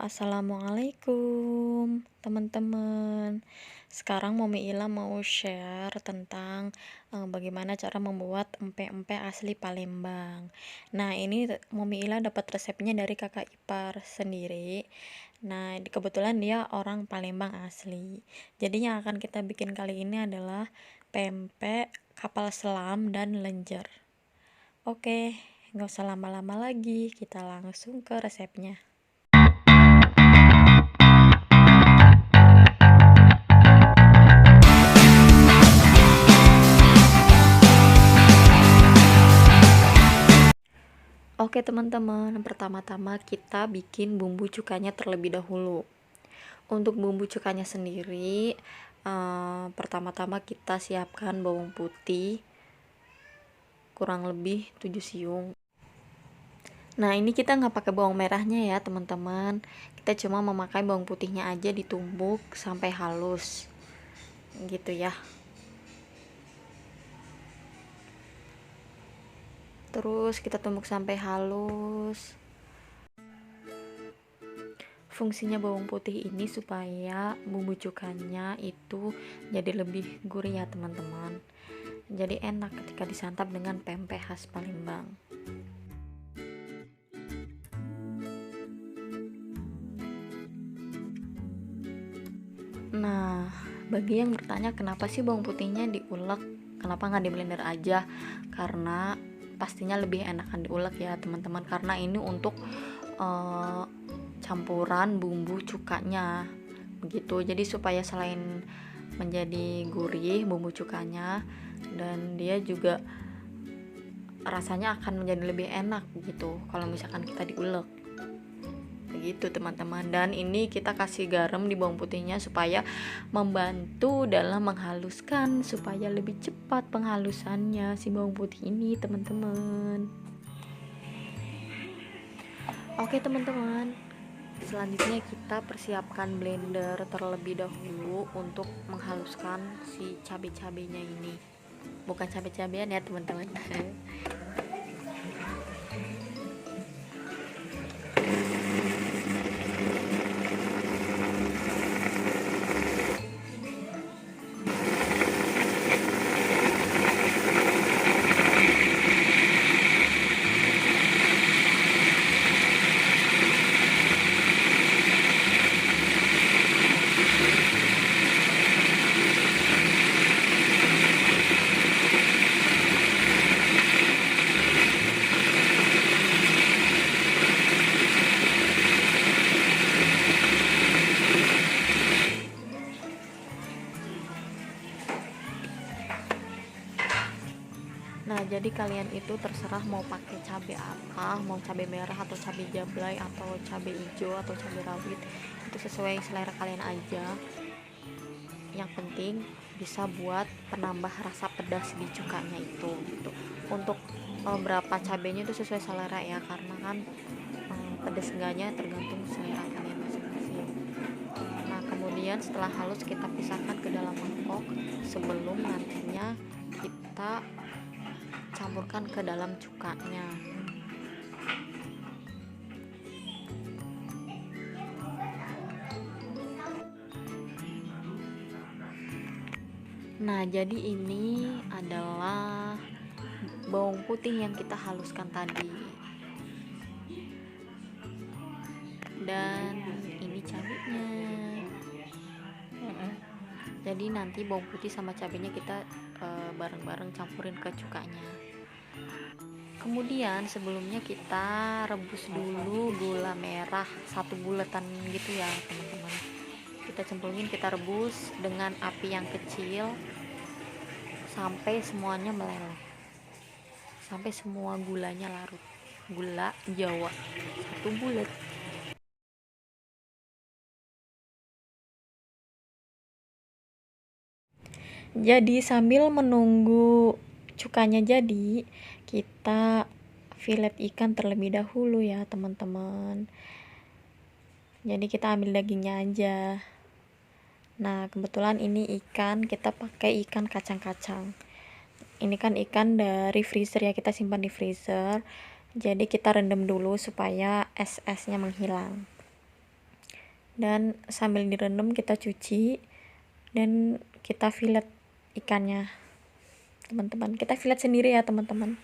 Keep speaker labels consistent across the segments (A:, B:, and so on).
A: Assalamualaikum teman-teman. Sekarang Momi Ila mau share tentang bagaimana cara membuat empek-empek asli Palembang. Nah, ini Momi Ila dapat resepnya dari kakak ipar sendiri. Nah, kebetulan dia orang Palembang asli. Jadi yang akan kita bikin kali ini adalah pempek, kapal selam, dan lenjer. Oke, nggak usah lama-lama lagi, kita langsung ke resepnya. Oke teman-teman, pertama-tama kita bikin bumbu cukanya terlebih dahulu. Untuk bumbu cukanya sendiri, pertama-tama kita siapkan bawang putih kurang lebih 7 siung. Nah, ini kita nggak pakai bawang merahnya ya teman-teman, kita cuma memakai bawang putihnya aja, ditumbuk sampai halus gitu ya. Terus kita tumbuk sampai halus. Fungsinya bawang putih ini supaya bumbu cukanya itu jadi lebih gurih ya teman-teman. Jadi enak ketika disantap dengan pempek khas Palembang. Nah, bagi yang bertanya kenapa sih bawang putihnya diulek, kenapa nggak di blender aja? Karena pastinya lebih enakan diulek ya teman-teman, karena ini untuk campuran bumbu cukanya begitu. Jadi supaya selain menjadi gurih bumbu cukanya, dan dia juga rasanya akan menjadi lebih enak gitu kalau misalkan kita diulek begitu teman-teman. Dan ini kita kasih garam di bawang putihnya supaya membantu dalam menghaluskan, supaya lebih cepat penghalusannya si bawang putih ini teman-teman. Oke teman-teman, selanjutnya kita persiapkan blender terlebih dahulu untuk menghaluskan si cabai-cabainya ini. Bukan cabai-cabean ya teman-teman. Nah, jadi kalian itu terserah mau pakai cabai apa, mau cabai merah atau cabai jablay atau cabai hijau atau cabai rawit, itu sesuai selera kalian aja. Yang penting bisa buat penambah rasa pedas di cukanya itu gitu. Untuk berapa cabainya itu sesuai selera ya, karena kan pedas enggaknya tergantung selera kalian masing-masing. Nah, kemudian setelah halus kita pisahkan ke dalam mangkok sebelum nantinya kita campurkan ke dalam cukanya. Nah, jadi ini adalah bawang putih yang kita haluskan tadi. Dan ini cabenya. Jadi nanti bawang putih sama cabenya kita bareng-bareng campurin ke cukanya. Kemudian sebelumnya kita rebus dulu gula merah 1 buletan gitu ya teman-teman. Kita cemplungin, kita rebus dengan api yang kecil sampai semuanya meleleh, sampai semua gulanya larut. Gula Jawa 1 bulet. Jadi sambil menunggu cukanya jadi, kita filet ikan terlebih dahulu ya teman-teman. Jadi kita ambil dagingnya aja. Nah, kebetulan ini ikan kita pakai ikan kacang-kacang. Ini kan ikan dari freezer ya, kita simpan di freezer. Jadi kita rendam dulu supaya es-esnya menghilang. dan sambil direndam kita cuci dan kita fillet ikannya, teman-teman. Kita fillet sendiri ya, teman-teman.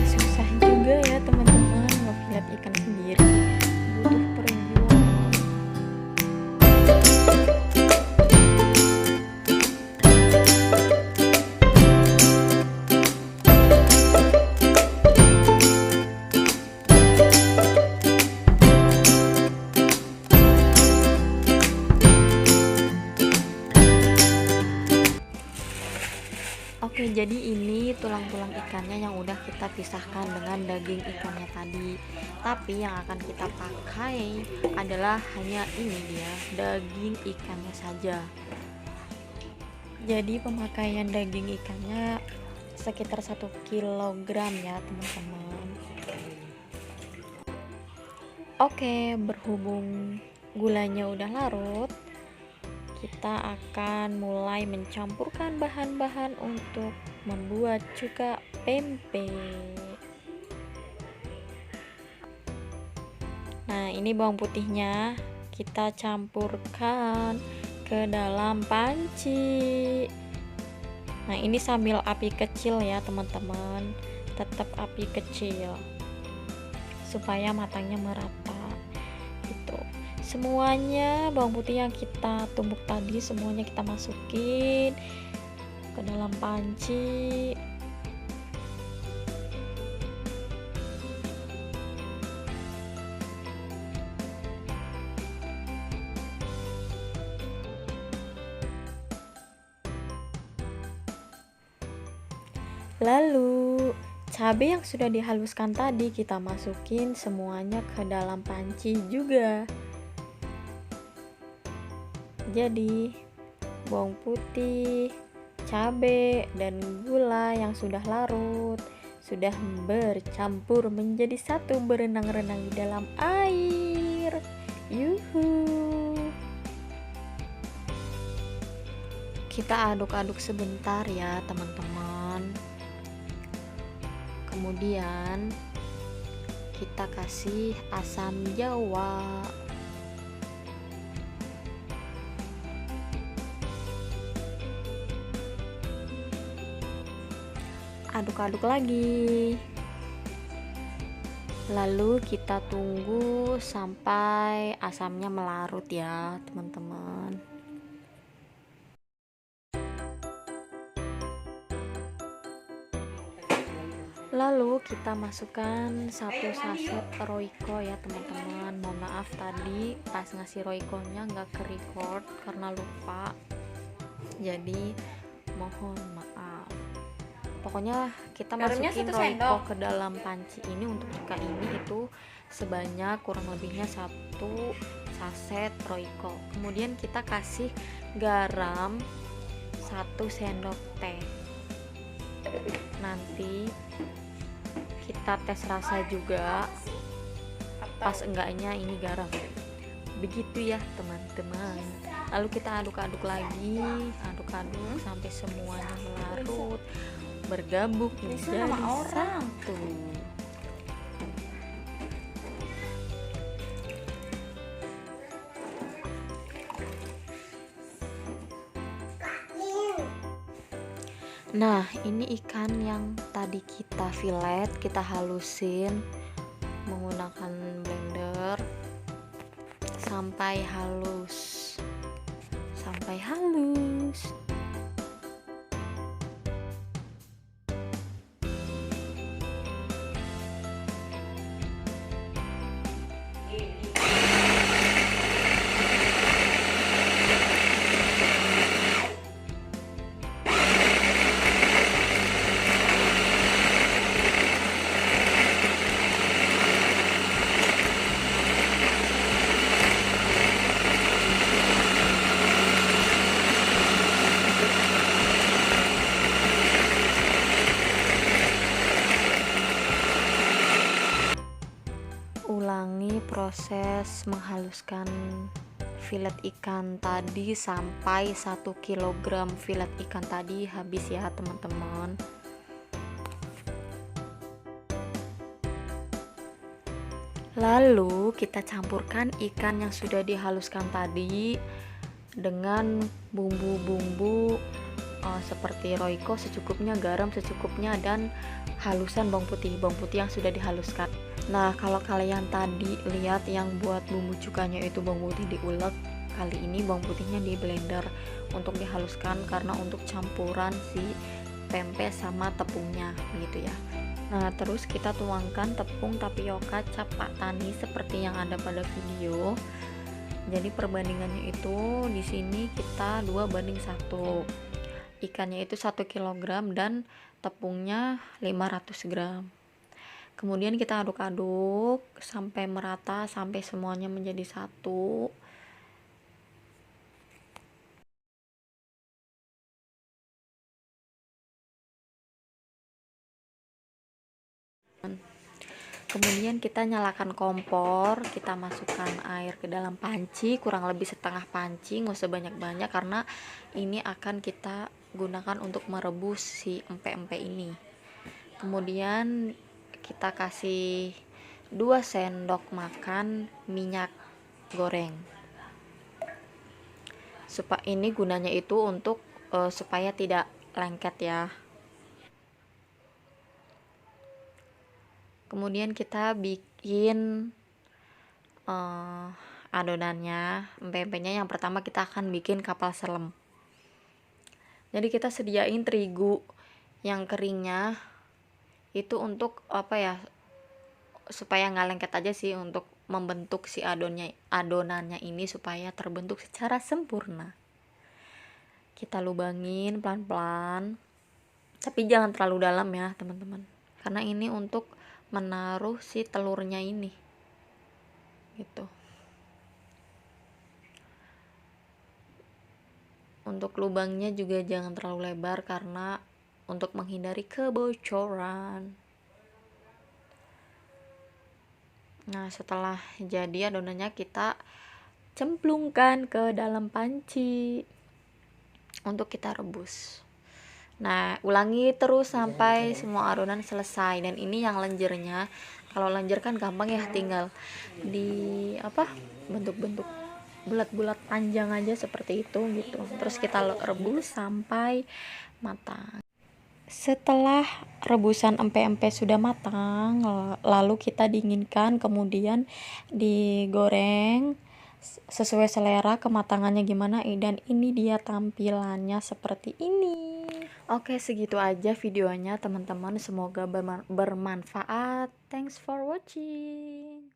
A: Susah juga ya teman-teman ngefilet ikan sendiri, butuh perjuangan. Oke, jadi ini tulang-tulang ikannya yang udah kita pisahkan dengan daging ikannya tadi. Tapi yang akan kita pakai adalah hanya ini dia, daging ikannya saja. Jadi pemakaian daging ikannya sekitar 1 kilogram ya, teman-teman. Oke, berhubung gulanya udah larut, kita akan mulai mencampurkan bahan-bahan untuk membuat cuka pempek. Nah, ini bawang putihnya kita campurkan ke dalam panci. Nah, ini sambil api kecil ya, teman-teman. Tetap api kecil supaya matangnya merata gitu. Semuanya bawang putih yang kita tumbuk tadi semuanya kita masukin ke dalam panci. Lalu cabai yang sudah dihaluskan tadi kita masukin semuanya ke dalam panci juga. Jadi bawang putih, cabai, dan gula yang sudah larut sudah bercampur menjadi satu, berenang-renang di dalam air. Yuhu. Kita aduk-aduk sebentar ya, teman-teman. Kemudian kita kasih asam jawa. Aduk-aduk lagi. Lalu kita tunggu sampai asamnya melarut ya, teman-teman. Lalu kita masukkan 1 saset Royco ya, teman-teman. Mohon maaf tadi pas ngasih Royco-nya nggak ke record karena lupa. Jadi mohon maaf. Pokoknya kita masukin Royco ke dalam panci ini untuk cuka ini itu sebanyak kurang lebihnya 1 saset Royco. Kemudian kita kasih garam 1 sendok teh. Nanti kita tes rasa juga pas enggaknya ini garam. Begitu ya teman-teman. Lalu kita aduk-aduk lagi, aduk-aduk sampai semuanya larut, bergabung menjadi satu. Nah, ini ikan yang tadi kita filet, kita halusin menggunakan blender sampai halus. Sampai halus. Ulangi proses menghaluskan filet ikan tadi sampai 1 kg filet ikan tadi habis ya teman-teman. Lalu kita campurkan ikan yang sudah dihaluskan tadi dengan bumbu-bumbu seperti roiko secukupnya, garam secukupnya, dan halusan bawang putih yang sudah dihaluskan. Nah, kalau kalian tadi lihat yang buat bumbu cukanya itu bawang putih diulek, kali ini bawang putihnya di blender untuk dihaluskan karena untuk campuran si tempe sama tepungnya gitu ya. Nah, terus kita tuangkan tepung tapioka cap Pak Tani seperti yang ada pada video. Jadi perbandingannya itu di sini kita 2:1. Ikannya itu 1 kg dan tepungnya 500 gram. Kemudian kita aduk-aduk sampai merata, sampai semuanya menjadi satu. Kemudian kita nyalakan kompor, kita masukkan air ke dalam panci, kurang lebih setengah panci, nggak usah banyak-banyak karena ini akan kita gunakan untuk merebus si empe-empe ini. Kemudian kita kasih 2 sendok makan minyak goreng. Supaya ini gunanya itu untuk supaya tidak lengket ya. Kemudian kita bikin adonannya, empe-empenya. Yang pertama kita akan bikin kapal selam. Jadi kita sediain terigu yang keringnya itu untuk apa ya, supaya nggak lengket aja sih, untuk membentuk si adonannya ini supaya terbentuk secara sempurna. Kita lubangin pelan-pelan, tapi jangan terlalu dalam ya teman-teman, karena ini untuk menaruh si telurnya ini gitu. Untuk lubangnya juga jangan terlalu lebar karena untuk menghindari kebocoran. Nah, setelah jadi adonannya kita cemplungkan ke dalam panci untuk kita rebus. Nah, ulangi terus sampai semua adonan selesai. Dan ini yang lenjernya, kalau lenjer kan gampang ya, tinggal di bentuk-bentuk bulat-bulat panjang aja seperti itu gitu. Terus kita rebus sampai matang. Setelah rebusan empe-empe sudah matang, lalu kita dinginkan, kemudian digoreng sesuai selera kematangannya gimana. Dan ini dia tampilannya seperti ini. Oke, segitu aja videonya teman-teman, semoga bermanfaat. Thanks for watching.